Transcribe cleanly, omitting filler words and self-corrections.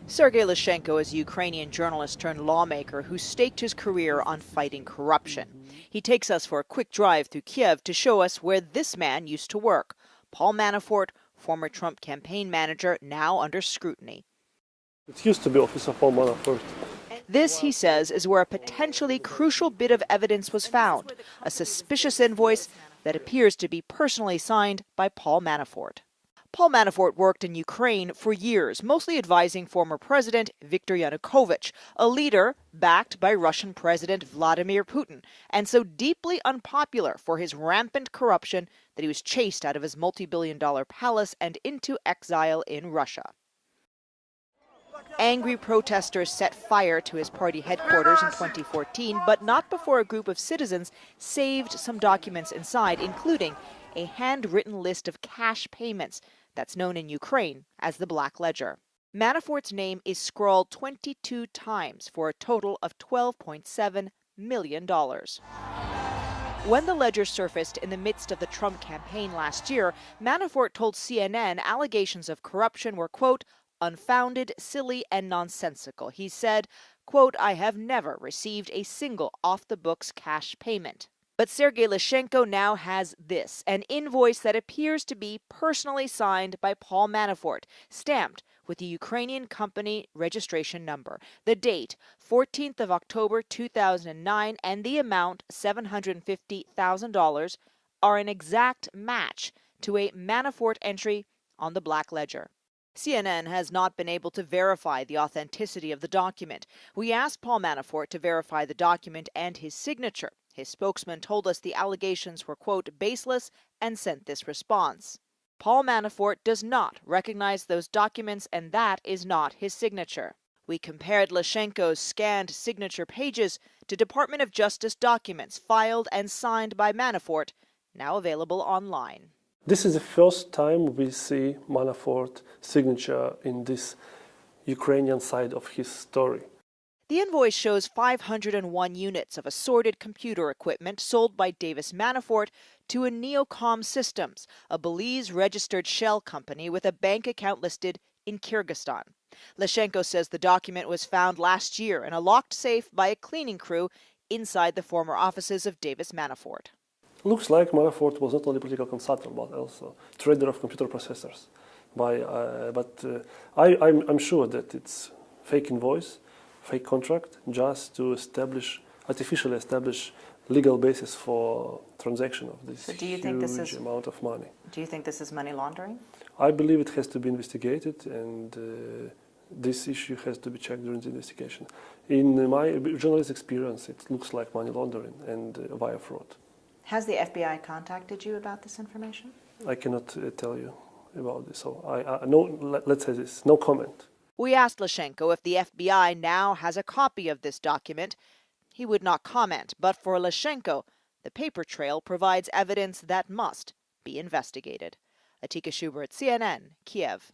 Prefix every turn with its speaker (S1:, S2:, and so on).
S1: Sergei Lyshenko is a Ukrainian journalist turned lawmaker who staked his career on fighting corruption. He takes us for a quick drive through Kiev to show us where this man used to work. Paul Manafort, former Trump campaign manager, now under scrutiny.
S2: It used to be office of Paul Manafort.
S1: This, he says, is where a potentially crucial bit of evidence was found, a suspicious invoice that appears to be personally signed by Paul Manafort. Paul Manafort worked in Ukraine for years, mostly advising former President Viktor Yanukovych, a leader backed by Russian President Vladimir Putin, and so deeply unpopular for his rampant corruption that he was chased out of his multi-billion-dollar palace and into exile in Russia. Angry protesters set fire to his party headquarters in 2014, but not before a group of citizens saved some documents inside, including a handwritten list of cash payments that's known in Ukraine as the Black Ledger. Manafort's name is scrawled 22 times for a total of $12.7 million. When the ledger surfaced in the midst of the Trump campaign last year, Manafort told CNN allegations of corruption were, quote, unfounded, silly, and nonsensical. He said, quote, I have never received a single off-the-books cash payment. But Sergei Lyshenko now has this, an invoice that appears to be personally signed by Paul Manafort, stamped with the Ukrainian company registration number. The date, 14th of October 2009, and the amount, $750,000, are an exact match to a Manafort entry on the Black Ledger. CNN has not been able to verify the authenticity of the document. We asked Paul Manafort to verify the document and his signature. His spokesman told us the allegations were, quote, baseless, and sent this response. Paul Manafort does not recognize those documents, and that is not his signature. We compared Lyshenko's scanned signature pages to Department of Justice documents filed and signed by Manafort, now available online.
S2: This is the first time we see Manafort's signature in this Ukrainian side of his story.
S1: The invoice shows 501 units of assorted computer equipment sold by Davis Manafort to a Neocom Systems, a Belize-registered shell company with a bank account listed in Kyrgyzstan. Lyshenko says the document was found last year in a locked safe by a cleaning crew inside the former offices of Davis Manafort.
S2: Looks like Manafort was not only political consultant, but also trader of computer processors. I'm sure that it's fake invoice, fake contract, just to artificially establish legal basis for transaction of this huge amount of money.
S1: Do you think this is money laundering?
S2: I believe it has to be investigated, and this issue has to be checked during the investigation. In my journalist experience, it looks like money laundering and via fraud.
S1: Has the FBI contacted you about this information?
S2: I cannot tell you about this. So let's say this, no comment.
S1: We asked Lyshenko if the FBI now has a copy of this document. He would not comment, but for Lyshenko, the paper trail provides evidence that must be investigated. Atika Schubert, CNN, Kiev.